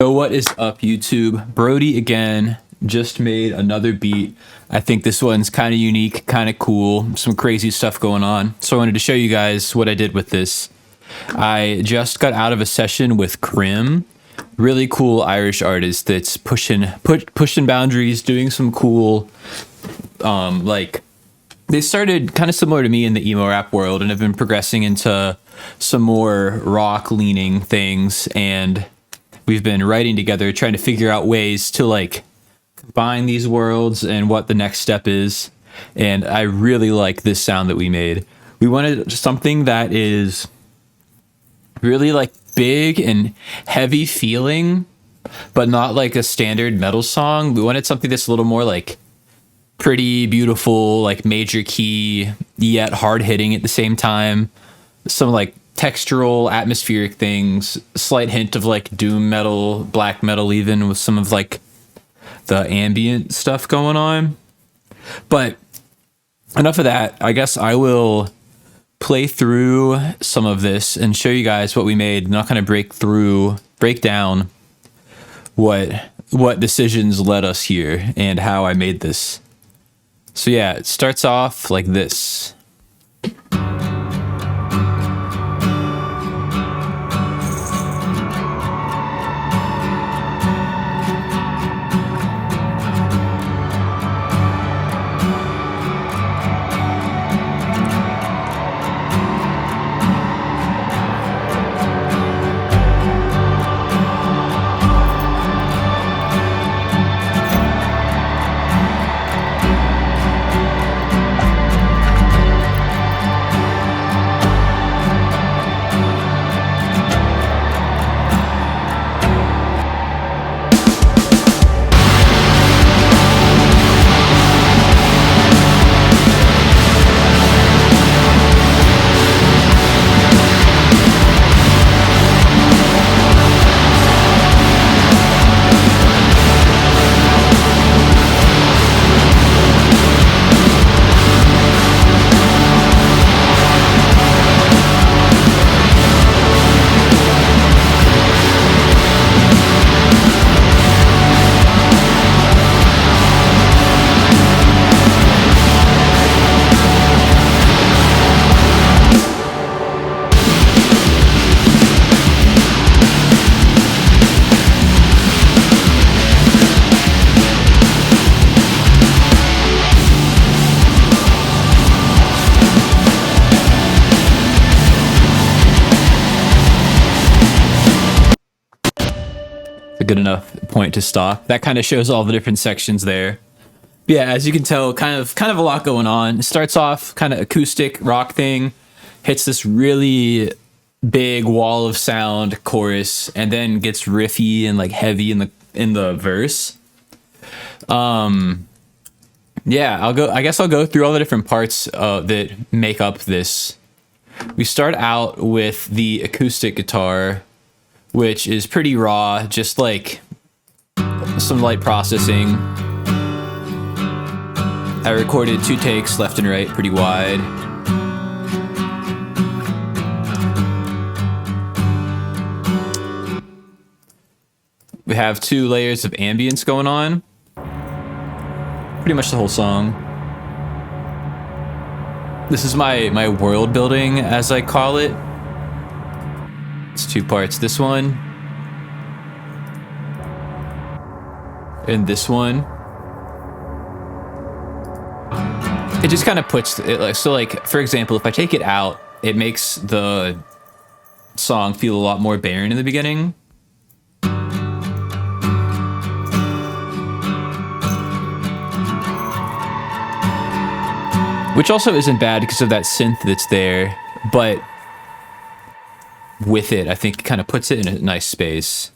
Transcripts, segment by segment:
So what is up, YouTube? Brody again, just made another beat. I think this one's kind of unique, kind of cool, some crazy stuff going on. So I wanted to show you guys what I did with this. I just got out of a session with Krim, really cool Irish artist that's pushing boundaries, doing some cool, they started kind of similar to me in the emo rap world and have been progressing into some more rock leaning things, and we've been writing together trying to figure out ways to like combine these worlds and what the next step is. And I really like this sound that we made. We wanted something that is really like big and heavy feeling, but not like a standard metal song. We wanted something that's a little more like pretty beautiful, like major key, yet hard hitting at the same time. Some like textural, atmospheric things, slight hint of like doom metal, black metal, even with some of like the ambient stuff going on. But enough of that. I guess I will play through some of this and show you guys what we made. I'm not going to break down what decisions led us here and how I made this. So yeah, it starts off like this. A good enough point to stop. That kind of shows all the different sections there. But yeah, as you can tell, kind of a lot going on. It starts off kind of acoustic rock thing, hits this really big wall of sound chorus, and then gets riffy and like heavy in the verse. Yeah, I guess I'll go through all the different parts that make up this. We start out with the acoustic guitar, which is pretty raw, just like some light processing. I recorded 2 takes left and right, pretty wide. We have 2 layers of ambience going on. Pretty much the whole song. This is my world building, as I call it. It's 2 parts. This one and this one. It just kind of puts it like, so like, for example, if I take it out, it makes the song feel a lot more barren in the beginning. Which also isn't bad because of that synth that's there, but with it, I think it kind of puts it in a nice space.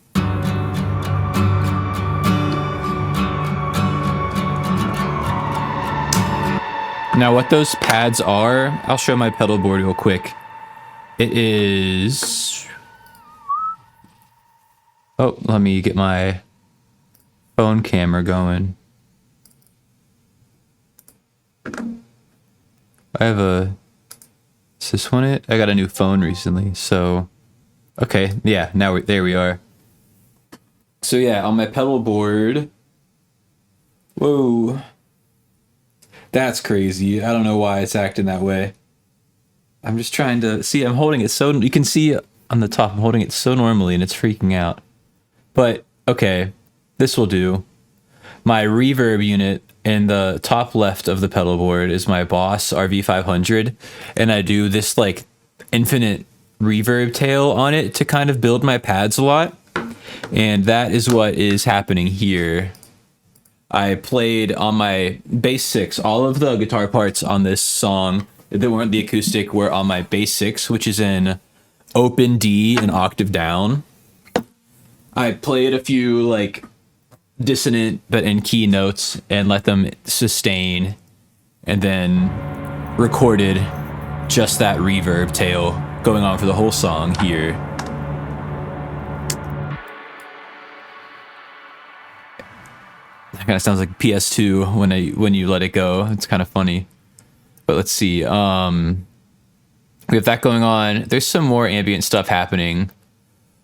Now, what those pads are, I'll show my pedal board real quick. It is... Oh, let me get my phone camera going. I have a... Is this one it? I got a new phone recently, so... Okay, yeah, now there we are. So yeah, on my pedal board. Whoa. That's crazy. I don't know why it's acting that way. I'm just trying to see. I'm holding it so you can see on the top. I'm holding it so normally, and it's freaking out. But okay, this will do. My reverb unit in the top left of the pedal board is my Boss RV500, and I do this like infinite reverb tail on it to kind of build my pads a lot, and that is what is happening here. I played on my bass 6. All of the guitar parts on this song that weren't the acoustic were on my bass 6, which is in open D, an octave down. I played a few like dissonant but in key notes and let them sustain, and then recorded just that reverb tail going on for the whole song here. That kind of sounds like PS2 when you let it go. It's kind of funny. But let's see. We have that going on. There's some more ambient stuff happening.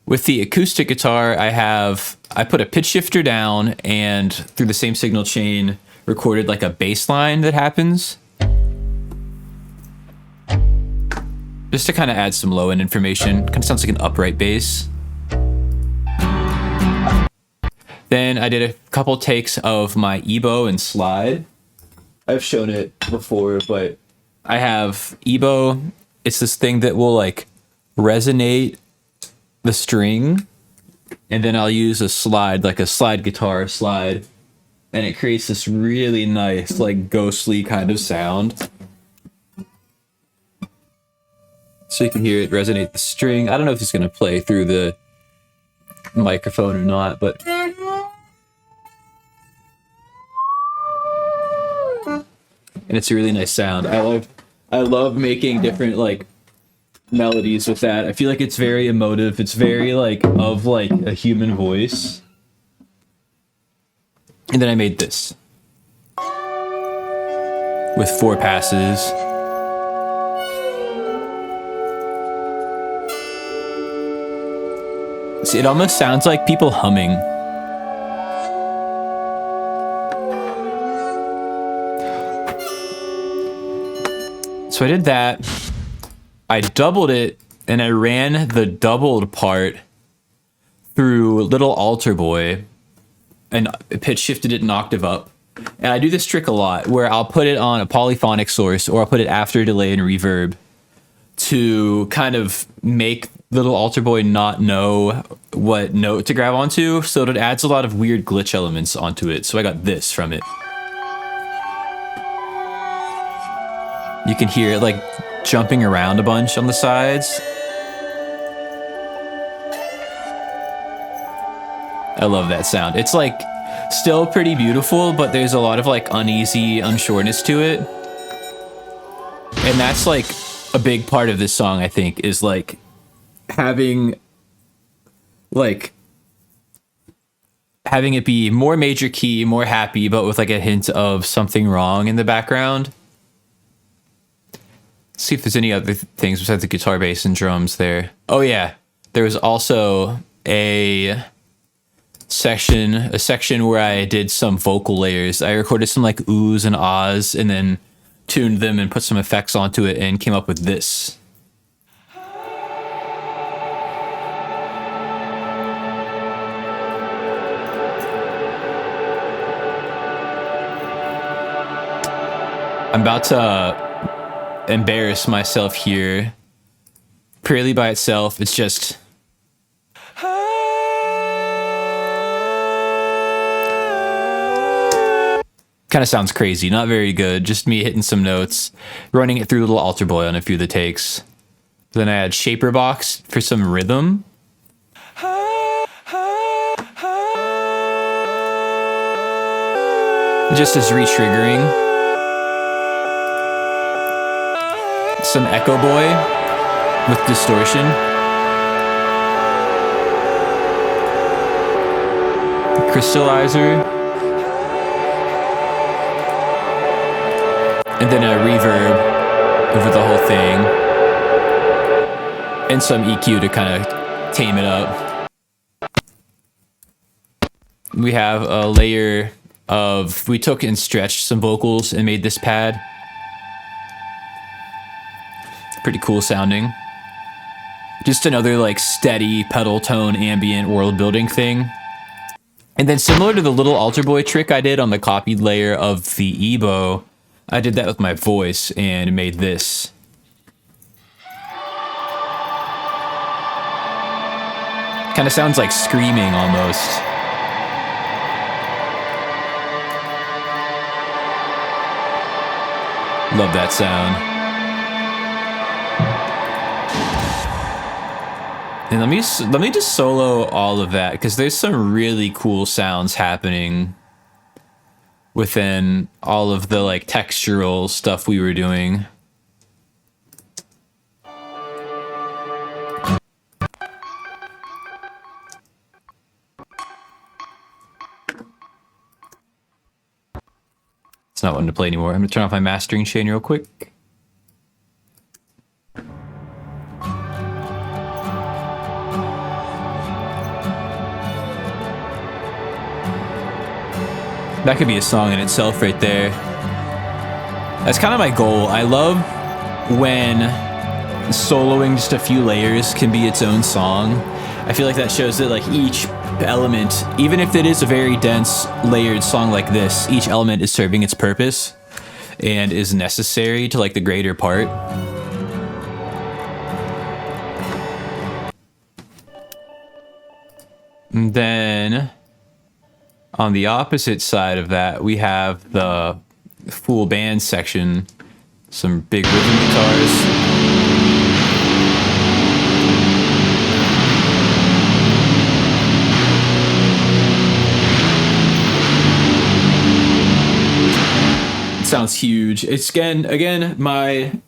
With the acoustic guitar, I put a pitch shifter down and through the same signal chain recorded like a bass line that happens. Just to kind of add some low end information. Kind of sounds like an upright bass. Then I did a couple takes of my Ebow and slide. I've shown it before, but I have Ebow. It's this thing that will like resonate the string, and then I'll use a slide, like a slide guitar slide, and it creates this really nice, like ghostly kind of sound. So you can hear it resonate the string. I don't know if it's gonna play through the microphone or not, but and it's a really nice sound. I love making different like melodies with that. I feel like it's very emotive. It's very like of like a human voice. And then I made this with 4 passes. See, it almost sounds like people humming. So I did that. I doubled it, and I ran the doubled part through Little Altar Boy and pitch shifted it an octave up. And I do this trick a lot where I'll put it on a polyphonic source or I'll put it after delay and reverb to kind of make Little Altar Boy not know what note to grab onto, so it adds a lot of weird glitch elements onto it. So I got this from it. You can hear it like jumping around a bunch on the sides. I love that sound. It's like still pretty beautiful, but there's a lot of like uneasy unsureness to it. And that's like a big part of this song, I think, is like having it be more major key, more happy, but with like a hint of something wrong in the background. See if there's any other things besides the guitar, bass, and drums there. Oh yeah, there was also a section where I did some vocal layers. I recorded some like oohs and ahs and then tuned them and put some effects onto it and came up with this. I'm about to embarrass myself here. Purely by itself, it's just kind of sounds crazy, not very good. Just me hitting some notes, running it through Little Altar Boy on a few of the takes. Then I had Shaper Box for some rhythm. Just as re-triggering. Some Echo Boy with distortion. Crystallizer. And then a reverb over the whole thing. And some EQ to kind of tame it up. we have a layer of, we took and stretched some vocals and made this pad. Pretty cool sounding. Just another like steady pedal tone ambient world building thing. And then similar to the little altar boy trick I did on the copied layer of the Ebow, I did that with my voice and made this. Kind of sounds like screaming almost. Love that sound. And let me just solo all of that because there's some really cool sounds happening within all of the like textural stuff we were doing. It's not one to play anymore. I'm gonna turn off my mastering chain real quick. That could be a song in itself right there. That's kind of my goal. I love when soloing just a few layers can be its own song. I feel like that shows that like each element, even if it is a very dense layered song like this, each element is serving its purpose and is necessary to like the greater part. And then on the opposite side of that, we have the full band section, some big rhythm guitars. It sounds huge. It's again my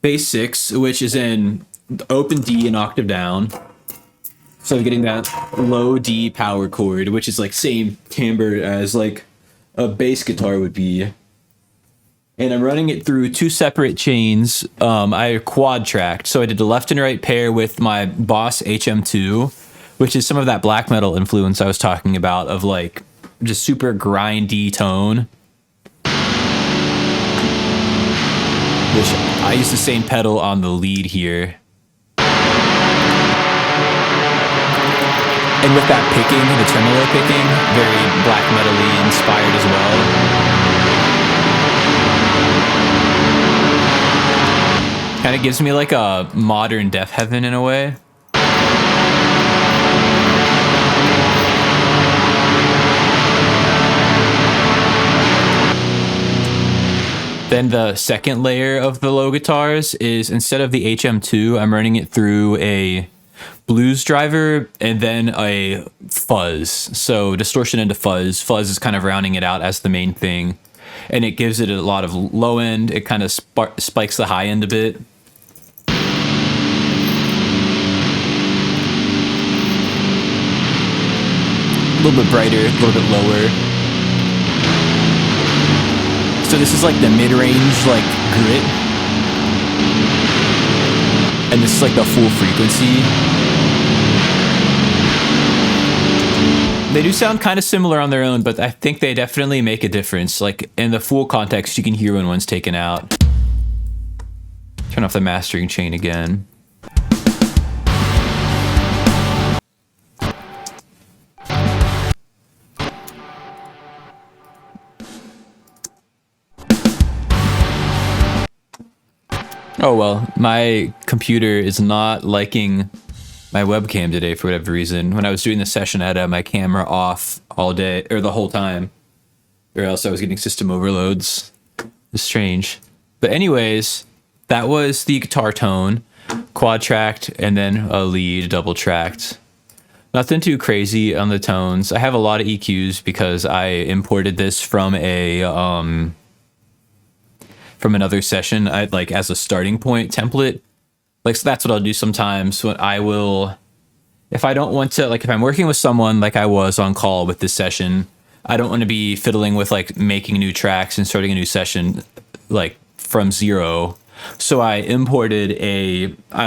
bass 6, which is in open D and octave down. So getting that low D power chord, which is like same timbre as like a bass guitar would be. And I'm running it through 2 separate chains. I quad tracked. So I did a left and right pair with my Boss HM2, which is some of that black metal influence I was talking about of like just super grindy tone. Which I use the same pedal on the lead here. And with that picking, the tremolo picking, very black metal-y inspired as well. Kind of gives me like a modern Death Heaven in a way. Then the second layer of the low guitars is, instead of the HM2, I'm running it through a blues driver and then a fuzz. So distortion into fuzz. Fuzz is kind of rounding it out as the main thing. And it gives it a lot of low end. It kind of spikes the high end a bit. A little bit brighter, a little bit lower. So this is like the mid-range, like grit. And this is like the full frequency. They do sound kind of similar on their own, but I think they definitely make a difference. Like in the full context, you can hear when one's taken out. Turn off the mastering chain again. Oh well, my computer is not liking my webcam today for whatever reason. When I was doing the session, I had my camera off all day, or the whole time, or else I was getting system overloads. It's strange. But anyways, that was the guitar tone, quad tracked, and then a lead double tracked. Nothing too crazy on the tones. I have a lot of EQs because I imported this from a from another session. I like as a starting point template. Like, so that's what I'll do sometimes when I will, if I don't want to, like if I'm working with someone like I was on call with this session, I don't want to be fiddling with like making new tracks and starting a new session like from zero. So I imported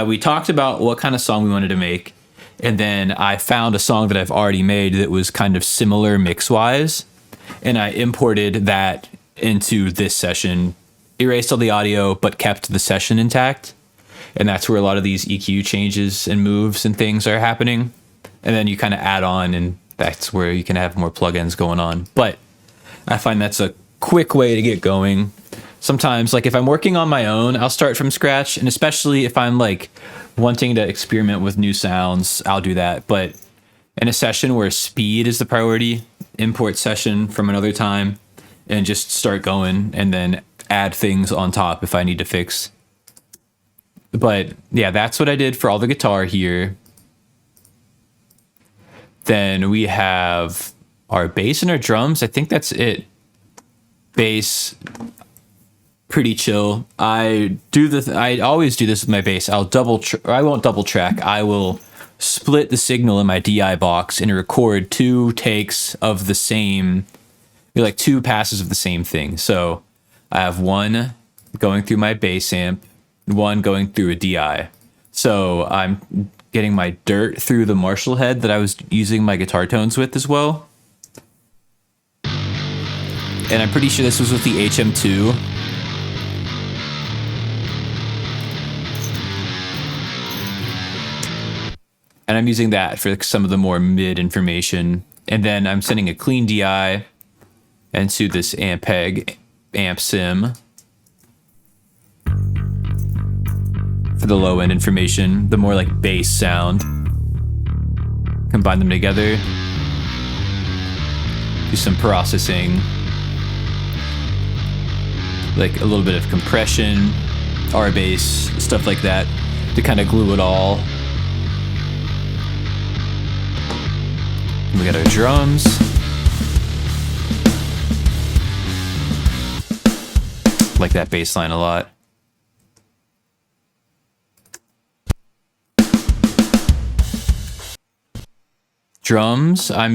we talked about what kind of song we wanted to make, And then I found a song that I've already made that was kind of similar mix wise. And I imported that into this session, erased all the audio, but kept the session intact. And that's where a lot of these EQ changes and moves and things are happening. And then you kind of add on, and that's where you can have more plugins going on. But I find that's a quick way to get going. Sometimes, like if I'm working on my own, I'll start from scratch. And especially if I'm like wanting to experiment with new sounds, I'll do that. But in a session where speed is the priority, import session from another time and just start going and then add things on top if I need to fix. But yeah, that's what I did for all the guitar here. Then we have our bass and our drums. I think that's it. Bass, pretty chill. I always do this with my bass. I won't double track. I will split the signal in my DI box and record 2 takes of the same, like 2 passes of the same thing. So I have one going through my bass amp, one going through a DI. So I'm getting my dirt through the Marshall head that I was using my guitar tones with as well. And I'm pretty sure this was with the HM2. And I'm using that for some of the more mid information. And then I'm sending a clean DI into this Ampeg amp sim for the low end information, the more like bass sound. Combine them together. Do some processing. Like a little bit of compression, R bass, stuff like that to kind of glue it all. We got our drums. Like that bass line a lot. Drums, I've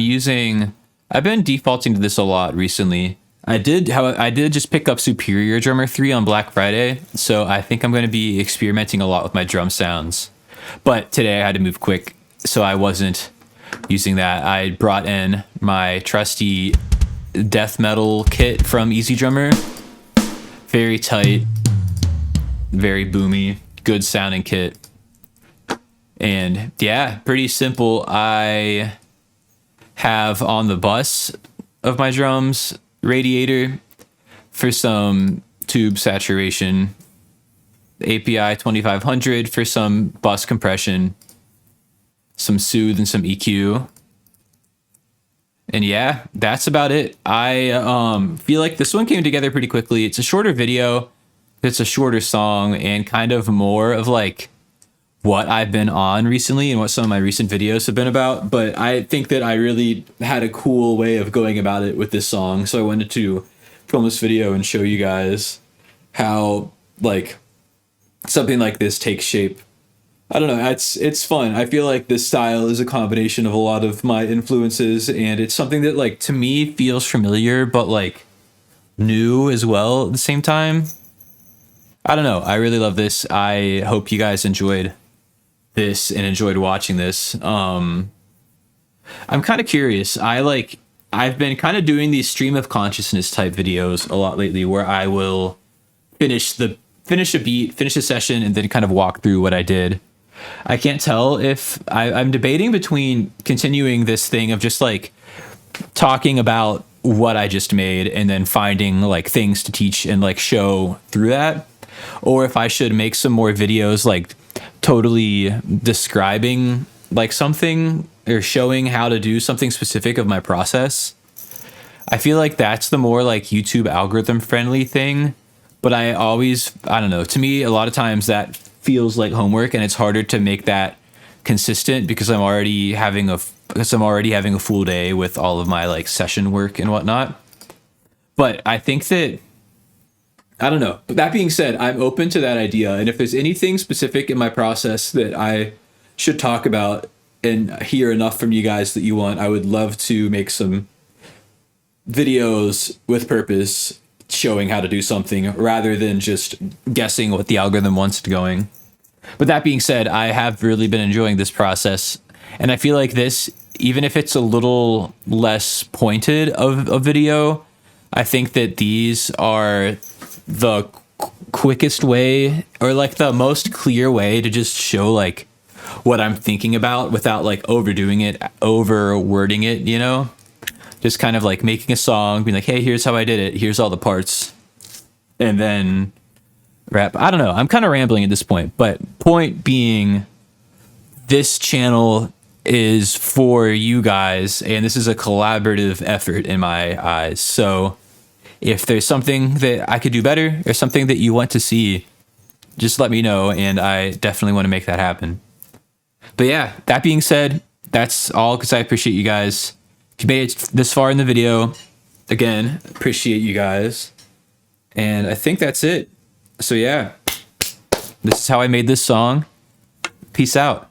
been defaulting to this a lot recently. I did just pick up Superior Drummer 3 on Black Friday, so I think I'm going to be experimenting a lot with my drum sounds. But today I had to move quick, so I wasn't using that. I brought in my trusty death metal kit from Easy Drummer. Very tight, very boomy, good sounding kit. And yeah, pretty simple. I have on the bus of my drums radiator for some tube saturation, API 2500 for some bus compression, some soothe and some EQ. And yeah, that's about it. I feel like this one came together pretty quickly. It's a shorter video, it's a shorter song, and kind of more of like what I've been on recently and what some of my recent videos have been about. But I think that I really had a cool way of going about it with this song. So I wanted to film this video and show you guys how like something like this takes shape. I don't know, it's fun. I feel like this style is a combination of a lot of my influences, and it's something that like to me feels familiar but like new as well at the same time. I don't know, I really love this. I hope you guys enjoyed this and enjoyed watching this. I'm kind of curious. I've been kind of doing these stream of consciousness type videos a lot lately, where I will finish a beat, finish a session, and then kind of walk through what I did. I can't tell if I'm debating between continuing this thing of just like talking about what I just made and then finding like things to teach and like show through that, or if I should make some more videos like totally describing like something or showing how to do something specific of my process. I feel like that's the more like YouTube algorithm friendly thing, but I don't know, to me a lot of times that feels like homework, and it's harder to make that consistent because I'm already having a full day with all of my like session work and whatnot. But I think that, I don't know. But that being said, I'm open to that idea. And if there's anything specific in my process that I should talk about and hear enough from you guys that you want, I would love to make some videos with purpose showing how to do something rather than just guessing what the algorithm wants it going. But that being said, I have really been enjoying this process, And I feel like this, even if it's a little less pointed of a video, I think that these are the quickest way, or like the most clear way to just show like what I'm thinking about without like overdoing it, over wording it, you know? Just kind of like making a song, being like, hey, here's how I did it. Here's all the parts. And then rap. I don't know. I'm kind of rambling at this point, but point being, this channel is for you guys, and this is a collaborative effort in my eyes. So if there's something that I could do better or something that you want to see, just let me know, and I definitely want to make that happen. But yeah, that being said, that's all, because I appreciate you guys. If you made it this far in the video, again, appreciate you guys. And I think that's it. So yeah, this is how I made this song. Peace out.